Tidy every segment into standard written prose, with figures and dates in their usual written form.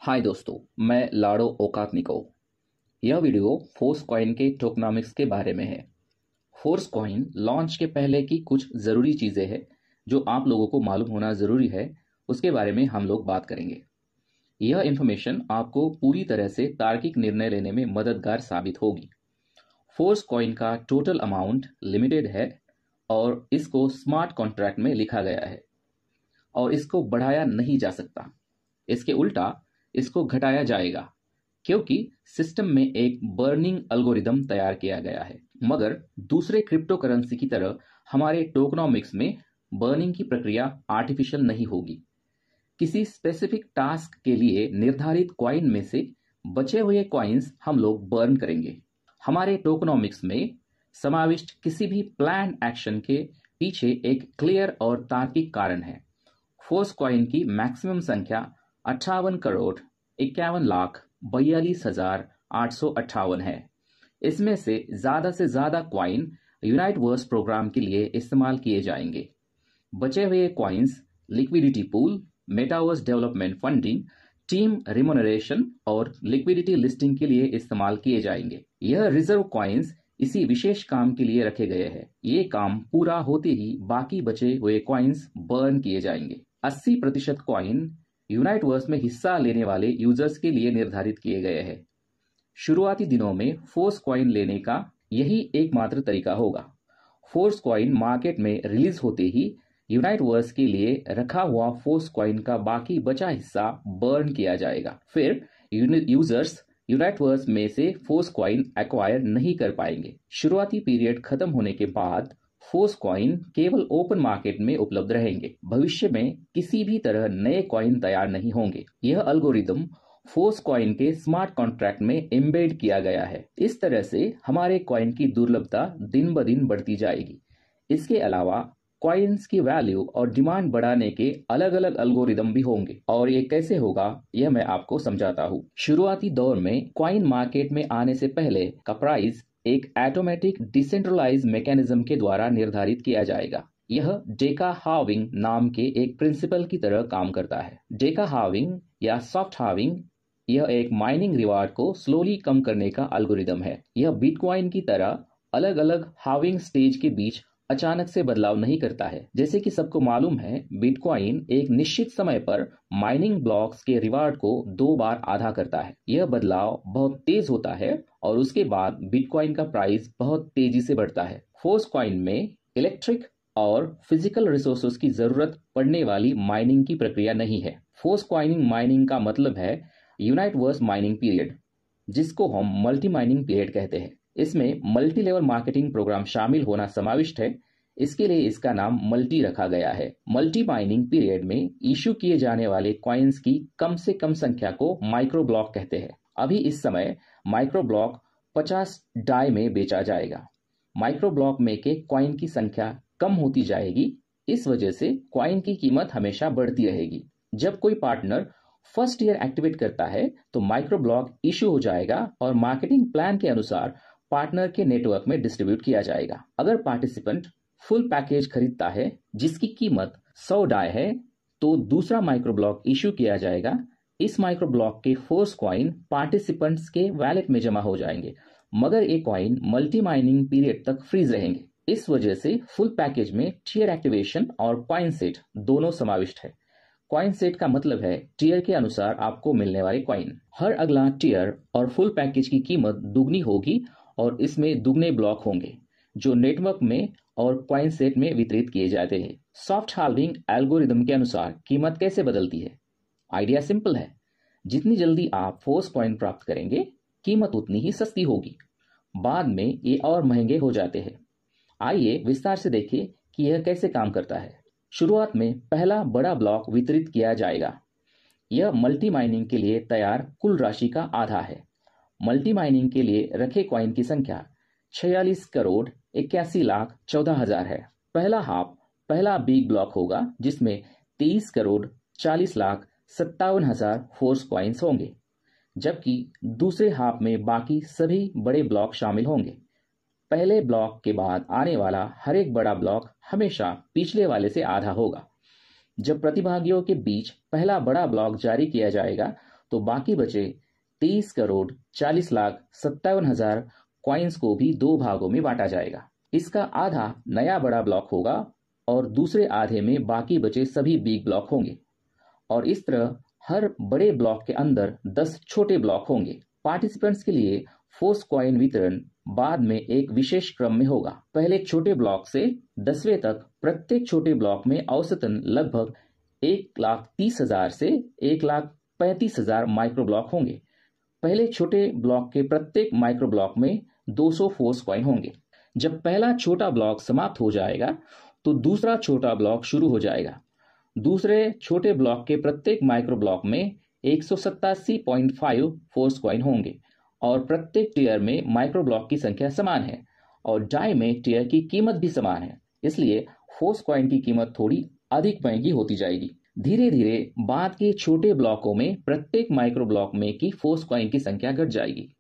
हाय दोस्तों, मैं लाडो ओकातनिको। यह वीडियो फोर्स कॉइन के टोकनॉमिक्स के बारे में है। फोर्स कॉइन लॉन्च के पहले की कुछ ज़रूरी चीज़ें हैं जो आप लोगों को मालूम होना ज़रूरी है, उसके बारे में हम लोग बात करेंगे। यह इन्फॉर्मेशन आपको पूरी तरह से तार्किक निर्णय लेने में मददगार साबित होगी। फोर्स कॉइन का टोटल अमाउंट लिमिटेड है और इसको स्मार्ट कॉन्ट्रैक्ट में लिखा गया है और इसको बढ़ाया नहीं जा सकता। इसके उल्टा इसको घटाया जाएगा क्योंकि सिस्टम में एक बर्निंग एल्गोरिदम तैयार किया गया है। मगर दूसरे क्रिप्टो करेंसी की तरह हमारे टोकनॉमिक्स में बर्निंग की प्रक्रिया आर्टिफिशियल नहीं होगी। किसी स्पेसिफिक टास्क के लिए निर्धारित कॉइन में से बचे हुए कॉइन्स हम लोग बर्न करेंगे। हमारे टोकनॉमिक्स में समाविष्ट किसी भी प्लान एक्शन के पीछे एक क्लियर और तार्किक कारण है। फोर्स कॉइन की मैक्सिमम संख्या 58,51,42,858 है। इसमें से ज्यादा क्वाइन यूनाइटवर्स प्रोग्राम के लिए इस्तेमाल किए जाएंगे। बचे हुए coins liquidity pool, metaverse development funding, team remuneration और लिक्विडिटी लिस्टिंग के लिए इस्तेमाल किए जाएंगे। यह रिजर्व क्वाइंस इसी विशेष काम के लिए रखे गए हैं। ये काम पूरा होते ही बाकी बचे हुए क्वाइंस बर्न किए जाएंगे। 80% क्वाइन यूनाइटवर्स में हिस्सा लेने वाले यूजर्स के लिए निर्धारित किए गए हैं। शुरुआती दिनों में फोर्स कॉइन लेने का यही एकमात्र तरीका होगा। फोर्स कॉइन मार्केट में रिलीज होते ही यूनाइटवर्स के लिए रखा हुआ फोर्स कॉइन का बाकी बचा हिस्सा बर्न किया जाएगा। फिर यूजर्स यूनाइटवर्स में से फोर्स कॉइन एक्वायर नहीं कर पाएंगे। शुरुआती पीरियड खत्म होने के बाद फोर्स कॉइन केवल ओपन मार्केट में उपलब्ध रहेंगे। भविष्य में किसी भी तरह नए कॉइन तैयार नहीं होंगे। यह एल्गोरिदम फोर्स कॉइन के स्मार्ट कॉन्ट्रैक्ट में एम्बेड किया गया है। इस तरह से हमारे कॉइन की दुर्लभता दिन ब दिन बढ़ती जाएगी। इसके अलावा कॉइन्स की वैल्यू और डिमांड बढ़ाने के अलग अलग एल्गोरिदम भी होंगे और ये कैसे होगा यह मैं आपको समझाता हूँ। शुरुआती दौर में कॉइन मार्केट में आने से पहले का प्राइस एक ऑटोमेटिक डिसेंट्रलाइज मैकेनिज्म के द्वारा निर्धारित किया जाएगा। यह डेका हार्विंग नाम के एक प्रिंसिपल की तरह काम करता है। डेका हार्विंग या सॉफ्ट हार्विंग यह एक माइनिंग रिवार्ड को स्लोली कम करने का एल्गोरिदम है। यह बिटकॉइन की तरह अलग अलग हार्विंग स्टेज के बीच अचानक से बदलाव नहीं करता है। जैसे कि सबको मालूम है, बिटकॉइन एक निश्चित समय पर माइनिंग ब्लॉक्स के रिवार्ड को 2 बार आधा करता है। यह बदलाव बहुत तेज होता है और उसके बाद बिटकॉइन का प्राइस बहुत तेजी से बढ़ता है। फोर्स कॉइन में इलेक्ट्रिक और फिजिकल रिसोर्सेज की जरूरत पड़ने वाली माइनिंग की प्रक्रिया नहीं है। फोर्स कॉइनिंग माइनिंग का मतलब है यूनाइटवर्स माइनिंग पीरियड, जिसको हम मल्टी माइनिंग पीरियड कहते हैं। इसमें मल्टी लेवल मार्केटिंग प्रोग्राम शामिल होना समाविष्ट है। इसके लिए इसका नाम मल्टी रखा गया है। मल्टी माइनिंग पीरियड में इशू किए जाने वाले कॉइन्स की कम से कम संख्या को माइक्रो ब्लॉक कहते हैं। अभी इस समय माइक्रो ब्लॉक 50 डाई में बेचा जाएगा। माइक्रो ब्लॉक में के कॉइन की संख्या कम होती जाएगी। इस वजह से कॉइन की कीमत हमेशा बढ़ती रहेगी। जब कोई पार्टनर फर्स्ट ईयर एक्टिवेट करता है तो माइक्रो ब्लॉक इशू हो जाएगा और मार्केटिंग प्लान के अनुसार पार्टनर के नेटवर्क में डिस्ट्रीब्यूट किया जाएगा। अगर पार्टिसिपेंट फुल पैकेज खरीदता है जिसकी कीमत 100 डाई है तो दूसरा माइक्रो ब्लॉक इशू किया जाएगा। इस माइक्रो ब्लॉक के फोर्स कॉइन पार्टिसिपेंट्स के वैलेट में जमा हो जाएंगे, मगर ये कॉइन मल्टी माइनिंग पीरियड तक फ्रीज रहेंगे। इस वजह से फुल पैकेज में टीयर एक्टिवेशन और कॉइन सेट दोनों समाविष्ट है। कॉइन सेट का मतलब है टीयर के अनुसार आपको मिलने वाले कॉइन। हर अगला टीयर और फुल पैकेज की कीमत दुगनी होगी और इसमें दुगने ब्लॉक होंगे जो नेटवर्क में और कॉइन सेट में वितरित किए जाते हैं। सॉफ्ट हार्विंग एल्गोरिदम के अनुसार कीमत कैसे बदलती है? आइडिया सिंपल है। जितनी जल्दी आप फोर्स कॉइन प्राप्त करेंगे, कीमत उतनी ही सस्ती होगी। बाद में ये और महंगे हो जाते हैं। आइए विस्तार से देखें कि यह कैसे काम करता है। शुरुआत में पहला बड़ा ब्लॉक वितरित किया जाएगा। यह मल्टी माइनिंग के लिए तैयार कुल राशि का आधा है। मल्टी माइनिंग के लिए रखे कॉइन की संख्या 46,81,14,000 है। पहला हाफ पहला बिग ब्लॉक होगा जिसमें 23,40,57,000 फोर्स कॉइन्स होंगे, जबकि दूसरे हाफ में बाकी सभी बड़े ब्लॉक शामिल होंगे। पहले ब्लॉक के बाद आने वाला हर एक बड़ा ब्लॉक हमेशा पिछले वाले से आधा होगा। जब प्रतिभागियों के बीच पहला बड़ा ब्लॉक जारी किया जाएगा तो बाकी बचे 23,40,57,000 कॉइन्स को भी 2 भागों में बांटा जाएगा। इसका आधा नया बड़ा ब्लॉक होगा और दूसरे आधे में बाकी बचे सभी बिग ब्लॉक होंगे और इस तरह हर बड़े ब्लॉक के अंदर 10 छोटे ब्लॉक होंगे। पार्टिसिपेंट्स के लिए फोर्स कॉइन वितरण बाद में एक विशेष क्रम में होगा। पहले छोटे ब्लॉक से 10वें तक प्रत्येक छोटे ब्लॉक में औसतन लगभग 1,30,000 से 1,35,000 माइक्रो ब्लॉक होंगे। पहले छोटे ब्लॉक के प्रत्येक माइक्रो ब्लॉक में 200 फोर्स कॉइन होंगे। जब पहला छोटा ब्लॉक समाप्त हो जाएगा तो दूसरा छोटा ब्लॉक शुरू हो जाएगा। दूसरे छोटे ब्लॉक के प्रत्येक माइक्रो ब्लॉक में 187.5 फोर्स कॉइन होंगे और प्रत्येक टीयर में माइक्रो ब्लॉक की संख्या समान है और डाई में टीयर की कीमत भी समान है, इसलिए फोर्स कॉइन की कीमत थोड़ी अधिक महंगी होती जाएगी। धीरे धीरे बाद के छोटे ब्लॉकों में प्रत्येक माइक्रो ब्लॉक में की फोर्स कॉइन की संख्या घट जाएगी।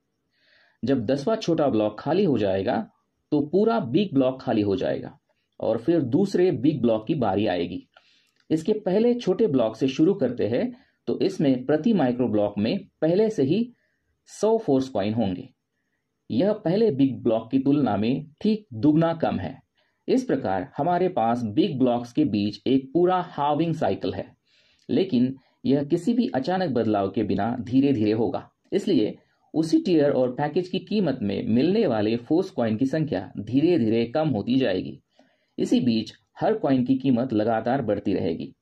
जब 10वां छोटा ब्लॉक खाली हो जाएगा तो पूरा बिग ब्लॉक खाली हो जाएगा और फिर दूसरे बिग ब्लॉक की बारी आएगी। इसके पहले छोटे ब्लॉक से शुरू करते हैं तो इसमें प्रति माइक्रो ब्लॉक में पहले से ही 100 फोर्स कॉइन होंगे। यह पहले बिग ब्लॉक की तुलना में ठीक दुगना कम है। इस प्रकार हमारे पास बिग ब्लॉक्स के बीच एक पूरा हाविंग साइकिल है, लेकिन यह किसी भी अचानक बदलाव के बिना धीरे धीरे होगा। इसलिए उसी टीयर और पैकेज की कीमत में मिलने वाले फोर्स कॉइन की संख्या धीरे धीरे कम होती जाएगी। इसी बीच हर कॉइन की कीमत लगातार बढ़ती रहेगी।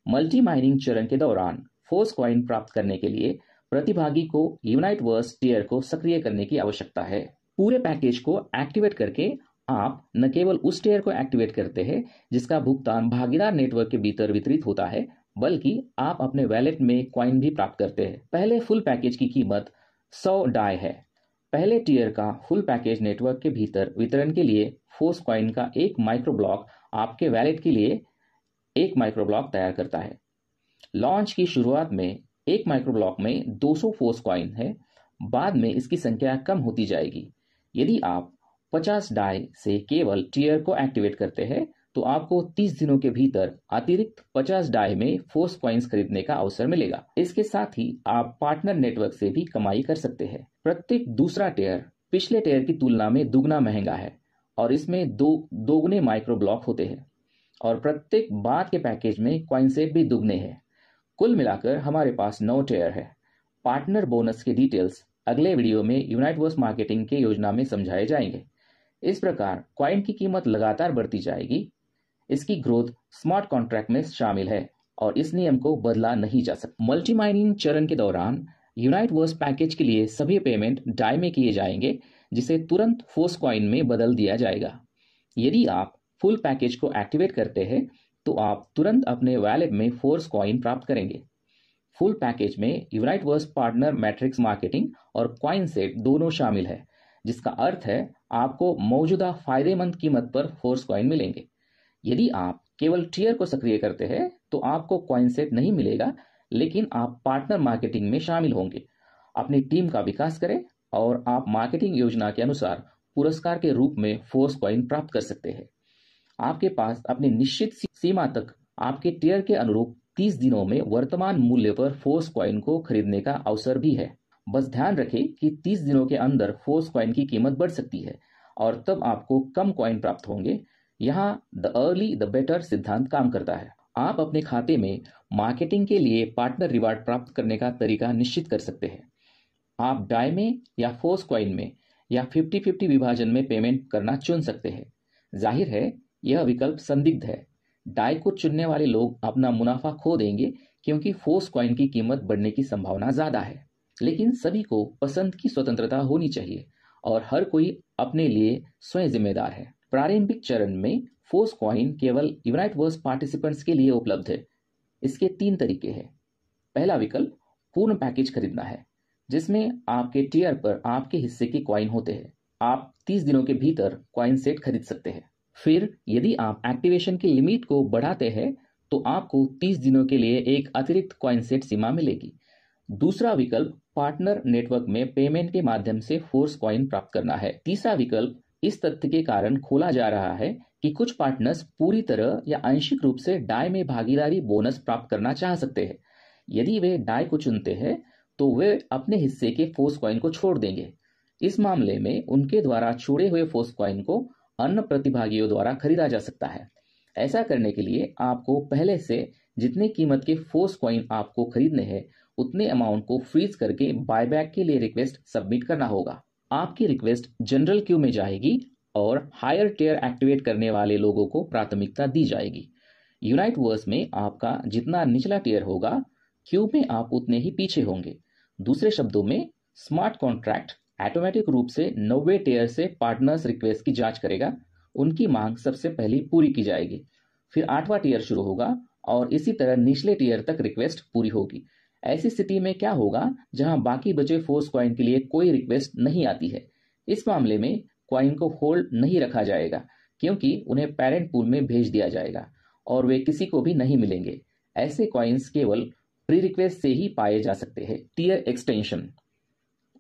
मल्टी माइनिंग चरण के दौरान फोर्स कॉइन प्राप्त करने के लिए प्रतिभागी को यूनाइटवर्स टीयर को सक्रिय करने की आवश्यकता है। पूरे पैकेज को एक्टिवेट करके आप न केवल उस टीयर को एक्टिवेट करते हैं जिसका भुगतान भागीदार नेटवर्क के भीतर वितरित होता है, बल्कि आप अपने वैलेट में कॉइन भी प्राप्त करते हैं। पहले फुल पैकेज की कीमत 100 डाई है। पहले टीयर का फुल पैकेज नेटवर्क के भीतर वितरण के लिए फोर्स कॉइन का एक माइक्रो ब्लॉक आपके वैलेट के लिए एक माइक्रो ब्लॉक तैयार करता है। लॉन्च की शुरुआत में एक माइक्रो ब्लॉक में 200 फोर्स कॉइन है, बाद में इसकी संख्या कम होती जाएगी। यदि आप 50 डाई से केवल टीयर को एक्टिवेट करते हैं तो आपको 30 दिनों के भीतर अतिरिक्त 50 डाई में फोर्स कॉइन्स खरीदने का अवसर मिलेगा। इसके साथ ही आप पार्टनर नेटवर्क से भी कमाई कर सकते हैं। प्रत्येक दूसरा टीयर पिछले टीयर की तुलना में दुगना महंगा है और इसमें दोगुने माइक्रो ब्लॉक होते हैं और प्रत्येक बाद के पैकेज में कॉइन सेट भी दुगने हैं। कुल मिलाकर हमारे पास 9 टीयर है। पार्टनर बोनस के डिटेल्स अगले वीडियो में यूनाइटवर्स मार्केटिंग के योजना में समझाए जाएंगे। इस प्रकार कॉइन की कीमत लगातार बढ़ती जाएगी। इसकी ग्रोथ स्मार्ट कॉन्ट्रैक्ट में शामिल है और इस नियम को बदला नहीं जा सकता। मल्टी माइनिंग चरण के दौरान यूनाइटवर्स पैकेज के लिए सभी पेमेंट डाई में किए जाएंगे, जिसे तुरंत फोर्स कॉइन में बदल दिया जाएगा। यदि आप फुल पैकेज को एक्टिवेट करते हैं तो आप तुरंत अपने वैलेट में फोर्स कॉइन प्राप्त करेंगे। फुल पैकेज में यूनाइटवर्स पार्टनर मैट्रिक्स मार्केटिंग और कॉइन सेट दोनों शामिल है, जिसका अर्थ है आपको मौजूदा फायदेमंद कीमत पर फोर्स कॉइन मिलेंगे। यदि आप केवल टीयर को सक्रिय करते हैं तो आपको कॉइन सेट नहीं मिलेगा, लेकिन आप पार्टनर मार्केटिंग में शामिल होंगे। अपनी टीम का विकास करें और आप मार्केटिंग योजना के अनुसार पुरस्कार के रूप में फोर्स कॉइन प्राप्त कर सकते हैं। आपके पास अपनी निश्चित सीमा तक आपके टीयर के अनुरूप 30 दिनों में वर्तमान मूल्य पर फोर्स कॉइन को खरीदने का अवसर भी है। बस ध्यान रखें कि 30 दिनों के अंदर फोर्स कॉइन की कीमत बढ़ सकती है और तब आपको कम कॉइन प्राप्त होंगे। यहाँ द अर्ली द बेटर सिद्धांत काम करता है। आप अपने खाते में मार्केटिंग के लिए पार्टनर रिवार्ड प्राप्त करने का तरीका निश्चित कर सकते हैं। आप डाई में या फोर्स कॉइन में या 50-50 विभाजन में पेमेंट करना चुन सकते हैं। जाहिर है यह विकल्प संदिग्ध है। डाई को चुनने वाले लोग अपना मुनाफा खो देंगे क्योंकि फोर्स कॉइन की कीमत बढ़ने की संभावना ज्यादा है, लेकिन सभी को पसंद की स्वतंत्रता होनी चाहिए और हर कोई अपने लिए स्वयं जिम्मेदार है। प्रारंभिक चरण में फोर्स कॉइन केवल यूनाइटवर्स पार्टिसिपेंट्स के लिए उपलब्ध है। इसके 3 तरीके हैं। पहला विकल्प पूर्ण पैकेज खरीदना है, जिसमें आपके टीयर पर आपके हिस्से के कॉइन होते हैं। आप 30 दिनों के भीतर कॉइन सेट खरीद सकते हैं। फिर यदि आप एक्टिवेशन की लिमिट को बढ़ाते हैं तो आपको 30 दिनों के लिए एक अतिरिक्त कॉइन सेट सीमा मिलेगी। दूसरा विकल्प पार्टनर नेटवर्क में पेमेंट के माध्यम से फोर्स कॉइन प्राप्त करना है। तीसरा विकल्प इस तथ्य के कारण खोला जा रहा है कि कुछ पार्टनर्स पूरी तरह या आंशिक रूप से डाई में भागीदारी बोनस प्राप्त करना चाह सकते हैं। यदि वे डाई को चुनते हैं तो वे अपने हिस्से के फोर्स कॉइन को छोड़ देंगे। इस मामले में उनके द्वारा छोड़े हुए फोर्स कॉइन को अन्य प्रतिभागियों द्वारा खरीदा जा सकता है। ऐसा करने के लिए आपको पहले से जितनी कीमत के फोर्स कॉइन आपको खरीदने हैं उतने अमाउंट को फ्रीज करके बायबैक के लिए रिक्वेस्ट सबमिट करना होगा। आपकी रिक्वेस्ट जनरल क्यू में जाएगी और हायर टियर एक्टिवेट करने वाले लोगों को प्राथमिकता दी जाएगी। यूनाइटवर्स में आपका जितना निचला टियर होगा, क्यू में आप उतने ही पीछे होंगे। दूसरे शब्दों में, स्मार्ट कॉन्ट्रैक्ट ऑटोमेटिक रूप से 90 टियर से पार्टनर्स रिक्वेस्ट की जांच करेगा। उनकी मांग सबसे पहले पूरी की जाएगी, फिर 8वां टियर शुरू होगा और इसी तरह निचले टियर तक रिक्वेस्ट पूरी होगी। ऐसी स्थिति में क्या होगा जहां बाकी बचे फोर्स कॉइन के लिए कोई रिक्वेस्ट नहीं आती है? इस मामले में कॉइन को होल्ड नहीं रखा जाएगा क्योंकि उन्हें पेरेंट पूल में भेज दिया जाएगा और वे किसी को भी नहीं मिलेंगे। ऐसे कॉइन्स केवल प्री रिक्वेस्ट से ही पाए जा सकते हैं। Tier extension.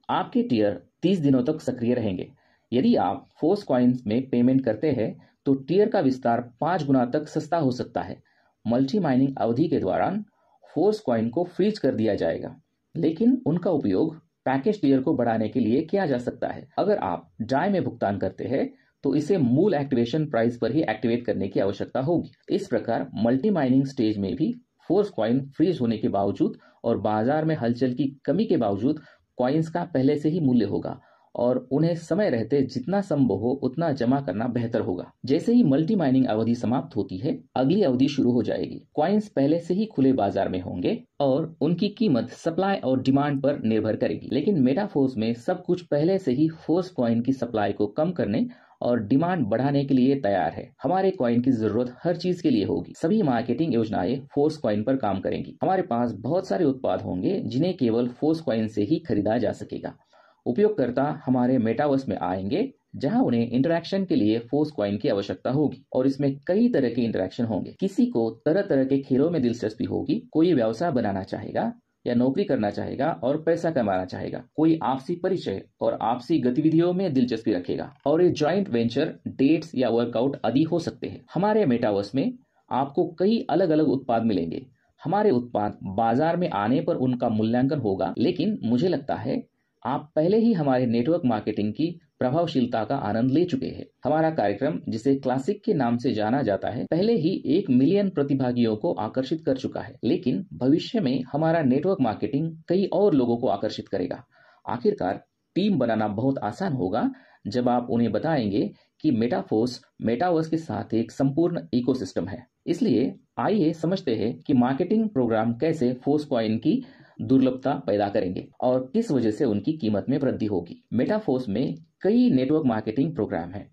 आपके टियर 30 दिनों तक सक्रिय रहेंगे। यदि आप फोर्स कॉइन्स में पेमेंट करते हैं तो टियर का विस्तार 5 गुना तक सस्ता हो सकता है। मल्टी माइनिंग अवधि के दौरान फोर्स कॉइन को फ्रीज कर दिया जाएगा, लेकिन उनका उपयोग पैकेज टियर को बढ़ाने के लिए किया जा सकता है। अगर आप डाई में भुगतान करते हैं तो इसे मूल एक्टिवेशन प्राइस पर ही एक्टिवेट करने की आवश्यकता होगी। इस प्रकार मल्टी माइनिंग स्टेज में भी फोर्स कॉइन फ्रीज होने के बावजूद और बाजार में हलचल की कमी के बावजूद कॉइन्स का पहले से ही मूल्य होगा और उन्हें समय रहते जितना संभव हो उतना जमा करना बेहतर होगा। जैसे ही मल्टी माइनिंग अवधि समाप्त होती है, अगली अवधि शुरू हो जाएगी। कॉइन्स पहले से ही खुले बाजार में होंगे और उनकी कीमत सप्लाई और डिमांड पर निर्भर करेगी। लेकिन मेटाफोर्स में सब कुछ पहले से ही फोर्स कॉइन की सप्लाई को कम करने और डिमांड बढ़ाने के लिए तैयार है। हमारे कॉइन की जरूरत हर चीज के लिए होगी। सभी मार्केटिंग योजनाएं फोर्स कॉइन पर काम करेंगी। हमारे पास बहुत सारे उत्पाद होंगे जिन्हें केवल फोर्स कॉइन से ही खरीदा जा सकेगा। उपयोगकर्ता हमारे मेटावर्स में आएंगे जहां उन्हें इंटरैक्शन के लिए फोर्स कॉइन की आवश्यकता होगी और इसमें कई तरह के इंटरैक्शन होंगे। किसी को तरह तरह के खेलों में दिलचस्पी होगी, कोई व्यवसाय बनाना चाहेगा या नौकरी करना चाहेगा और पैसा कमाना चाहेगा, कोई आपसी परिचय और आपसी गतिविधियों में दिलचस्पी रखेगा और ये जॉइंट वेंचर, डेट्स या वर्कआउट आदि हो सकते हैं। हमारे मेटावर्स में आपको कई अलग अलग उत्पाद मिलेंगे। हमारे उत्पाद बाजार में आने पर उनका मूल्यांकन होगा, लेकिन मुझे लगता है आप पहले ही हमारे नेटवर्क मार्केटिंग की प्रभावशीलता का आनंद ले चुके हैं। हमारा कार्यक्रम, जिसे क्लासिक के नाम से जाना जाता है, पहले ही 1 मिलियन प्रतिभागियों को आकर्षित कर चुका है, लेकिन भविष्य में हमारा नेटवर्क मार्केटिंग कई और लोगों को आकर्षित करेगा। आखिरकार टीम बनाना बहुत आसान होगा जब आप उन्हें बताएंगे कि मेटाफोर्स मेटावर्स के साथ एक संपूर्ण इकोसिस्टम है। इसलिए आइए समझते हैं कि मार्केटिंग प्रोग्राम कैसे फोर्स कॉइन की दुर्लभता पैदा करेंगे और किस वजह से उनकी कीमत में वृद्धि होगी। मेटाफोर्स में कई नेटवर्क मार्केटिंग प्रोग्राम हैं।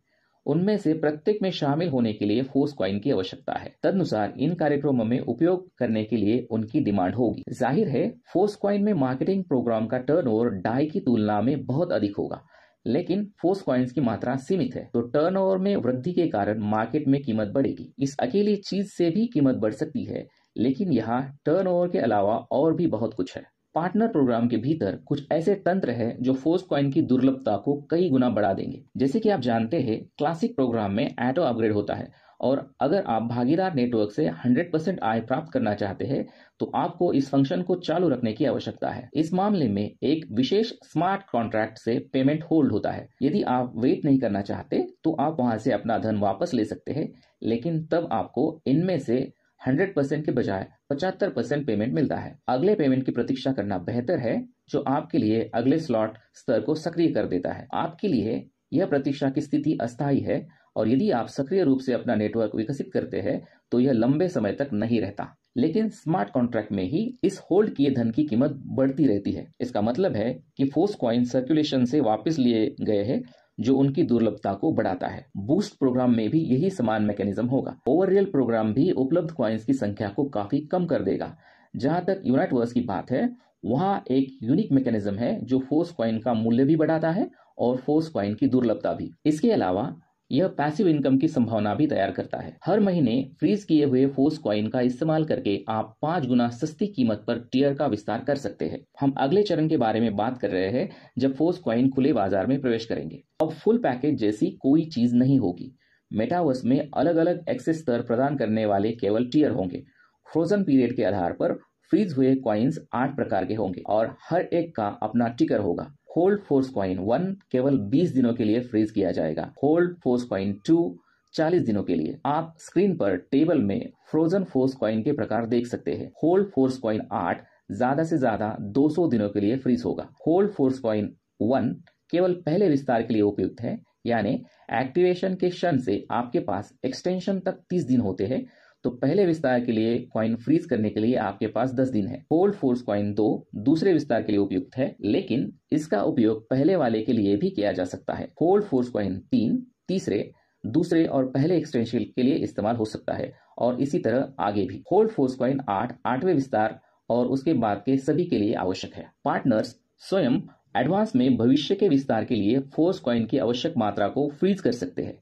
उनमें से प्रत्येक में शामिल होने के लिए फोर्स कॉइन की आवश्यकता है। तदनुसार इन कार्यक्रमों में उपयोग करने के लिए उनकी डिमांड होगी। जाहिर है, फोर्स कॉइन में मार्केटिंग प्रोग्राम का टर्नओवर डाई की तुलना में बहुत अधिक होगा, लेकिन फोर्स कॉइन्स की मात्रा सीमित है, तो टर्नओवर में वृद्धि के कारण मार्केट में कीमत बढ़ेगी। इस अकेली चीज से भी कीमत बढ़ सकती है, लेकिन यहाँ टर्नओवर के अलावा और भी बहुत कुछ है। पार्टनर प्रोग्राम के भीतर कुछ ऐसे तंत्र हैं जो फोर्स कॉइन की दुर्लभता को कई गुना बढ़ा देंगे। जैसे कि आप जानते हैं, क्लासिक प्रोग्राम में ऑटो अपग्रेड होता है और अगर आप भागीदार नेटवर्क से 100% आय प्राप्त करना चाहते हैं तो आपको इस फंक्शन को चालू रखने की आवश्यकता है। इस मामले में एक विशेष स्मार्ट कॉन्ट्रैक्ट से पेमेंट होल्ड होता है। यदि आप वेट नहीं करना चाहते तो आप वहां से अपना धन वापस ले सकते हैं, लेकिन तब आपको इनमें से 100% के बजाय 75% पेमेंट मिलता है। अगले पेमेंट की प्रतीक्षा करना बेहतर है, जो आपके लिए अगले स्लॉट स्तर को सक्रिय कर देता है। आपके लिए यह प्रतीक्षा की स्थिति अस्थायी है और यदि आप सक्रिय रूप से अपना नेटवर्क विकसित करते हैं तो यह लंबे समय तक नहीं रहता। लेकिन स्मार्ट कॉन्ट्रैक्ट में ही इस होल्ड किए धन की कीमत बढ़ती रहती है। इसका मतलब है कि फोर्स कॉइन सर्कुलेशन से वापस लिए गए हैं, जो उनकी दुर्लभता को बढ़ाता है। बूस्ट प्रोग्राम में भी यही समान मैकेनिज्म होगा। ओवररियल प्रोग्राम भी उपलब्ध कॉइन्स की संख्या को काफी कम कर देगा। जहां तक यूनाइटवर्स की बात है, वहां एक यूनिक मैकेनिज्म है जो फोर्स कॉइन का मूल्य भी बढ़ाता है और फोर्स कॉइन की दुर्लभता भी। इसके अलावा यह पैसिव इनकम की संभावना भी तैयार करता है। हर महीने फ्रीज किए हुए फोर्स कॉइन का इस्तेमाल करके आप 5 गुना सस्ती कीमत पर टियर का विस्तार कर सकते हैं। हम अगले चरण के बारे में बात कर रहे हैं जब फोर्स कॉइन खुले बाजार में प्रवेश करेंगे। अब फुल पैकेज जैसी कोई चीज नहीं होगी। मेटावर्स में अलग अलग एक्सेस स्तर प्रदान करने वाले केवल टियर होंगे। फ्रोजन पीरियड के आधार पर फ्रीज हुए कॉइन्स 8 प्रकार के होंगे और हर एक का अपना टिकर होगा। होल्ड फोर्स कॉइन 1 केवल 20 दिनों के लिए फ्रीज किया जाएगा। होल्ड फोर्स कॉइन 2 40 दिनों के लिए। आप स्क्रीन पर टेबल में फ्रोजन फोर्स कॉइन के प्रकार देख सकते हैं। होल्ड फोर्स कॉइन 8 ज्यादा से ज्यादा 200 दिनों के लिए फ्रीज होगा। होल्ड फोर्स कॉइन 1 केवल पहले विस्तार के लिए उपयुक्त है, यानी एक्टिवेशन के क्षण से आपके पास एक्सटेंशन तक 30 दिन होते हैं, तो पहले विस्तार के लिए कॉइन फ्रीज करने के लिए आपके पास 10 दिन है। होल्ड फोर्स कॉइन 2 दूसरे विस्तार के लिए उपयुक्त है, लेकिन इसका उपयोग पहले वाले के लिए भी किया जा सकता है। होल्ड फोर्स कॉइन 3 तीसरे, दूसरे और पहले एक्सटेंशन के लिए इस्तेमाल हो सकता है और इसी तरह आगे भी। होल्ड फोर्स कॉइन 8 8वें विस्तार और उसके बाद के सभी के लिए आवश्यक है। पार्टनर्स स्वयं एडवांस में भविष्य के विस्तार के लिए फोर्स कॉइन की आवश्यक मात्रा को फ्रीज कर सकते हैं,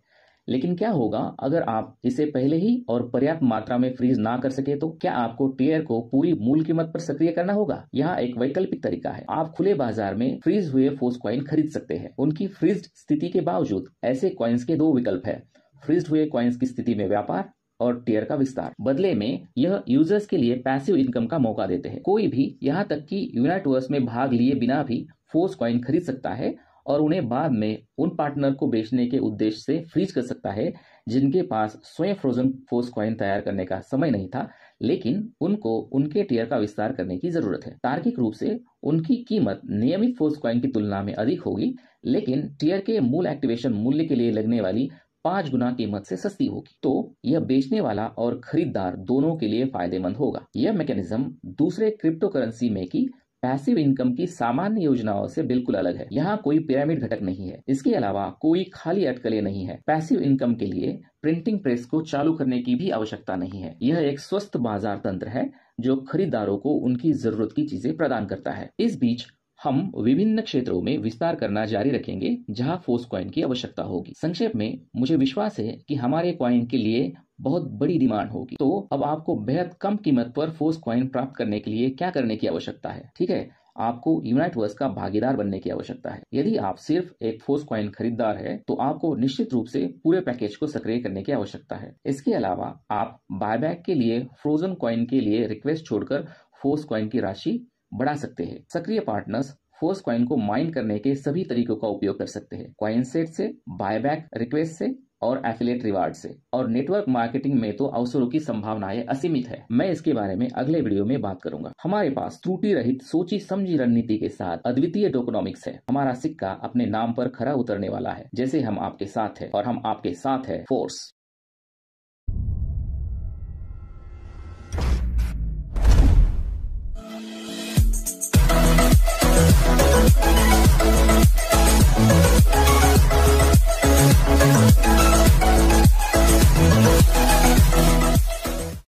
लेकिन क्या होगा अगर आप इसे पहले ही और पर्याप्त मात्रा में फ्रीज ना कर सके तो? क्या आपको टियर को पूरी मूल कीमत पर सक्रिय करना होगा? यहाँ एक वैकल्पिक तरीका है। आप खुले बाजार में फ्रीज हुए फोर्स कॉइन खरीद सकते हैं। उनकी फ्रीज स्थिति के बावजूद ऐसे कॉइन्स के 2 विकल्प है, फ्रीज हुए कॉइन्स की स्थिति में व्यापार और टियर का विस्तार। बदले में यह यूजर्स के लिए पैसिव इनकम का मौका देते हैं। कोई भी यहाँ तक कि यूनाइटवर्स में भाग लिए बिना भी फोर्स कॉइन खरीद सकता है और उन्हें बाद में उन पार्टनर को बेचने के उद्देश्य से फ्रीज कर सकता है जिनके पास स्वयं फ्रोजन फोर्स कॉइन तैयार करने का समय नहीं था, लेकिन उनको उनके टियर का विस्तार करने की जरूरत है। तार्किक रूप से उनकी कीमत नियमित फोर्स कॉइन की तुलना में अधिक होगी, लेकिन टियर के मूल एक्टिवेशन मूल्य के लिए लगने वाली 5 गुना कीमत से सस्ती होगी। तो यह बेचने वाला और खरीदार दोनों के लिए फायदेमंद होगा। यह मैकेनिज्म दूसरे क्रिप्टो करेंसी में की पैसिव इनकम की सामान्य योजनाओं से बिल्कुल अलग है। यहाँ कोई पिरामिड घटक नहीं है। इसके अलावा कोई खाली अटकलें नहीं है। पैसिव इनकम के लिए प्रिंटिंग प्रेस को चालू करने की भी आवश्यकता नहीं है। यह एक स्वस्थ बाजार तंत्र है जो खरीदारों को उनकी जरूरत की चीजें प्रदान करता है। इस बीच हम विभिन्न क्षेत्रों में विस्तार करना जारी रखेंगे जहां फोर्स कॉइन की आवश्यकता होगी। संक्षेप में, मुझे विश्वास है कि हमारे कॉइन के लिए बहुत बड़ी डिमांड होगी। तो अब आपको बेहद कम कीमत पर फोर्स कॉइन प्राप्त करने के लिए क्या करने की आवश्यकता है? ठीक है, आपको यूनाइटवर्स का भागीदार बनने की आवश्यकता है। यदि आप सिर्फ एक फोर्स कॉइन खरीदार है तो आपको निश्चित रूप से पूरे पैकेज को सक्रिय करने की आवश्यकता है। इसके अलावा आप बायबैक के लिए फ्रोजन कॉइन के लिए रिक्वेस्ट छोड़कर फोर्स कॉइन की राशि बढ़ा सकते हैं। सक्रिय पार्टनर्स फोर्स कॉइन को माइन करने के सभी तरीकों का उपयोग कर सकते हैं, कॉइन सेट से, बायबैक रिक्वेस्ट से और एफिलिएट रिवार्ड से। और नेटवर्क मार्केटिंग में तो अवसरों की संभावनाएं असीमित है। मैं इसके बारे में अगले वीडियो में बात करूंगा। हमारे पास त्रुटि रहित सोची समझी रणनीति के साथ अद्वितीय टोकेनोमिक्स है। हमारा सिक्का अपने नाम पर खरा उतरने वाला है। जैसे हम आपके साथ है और हम आपके साथ है फोर्स।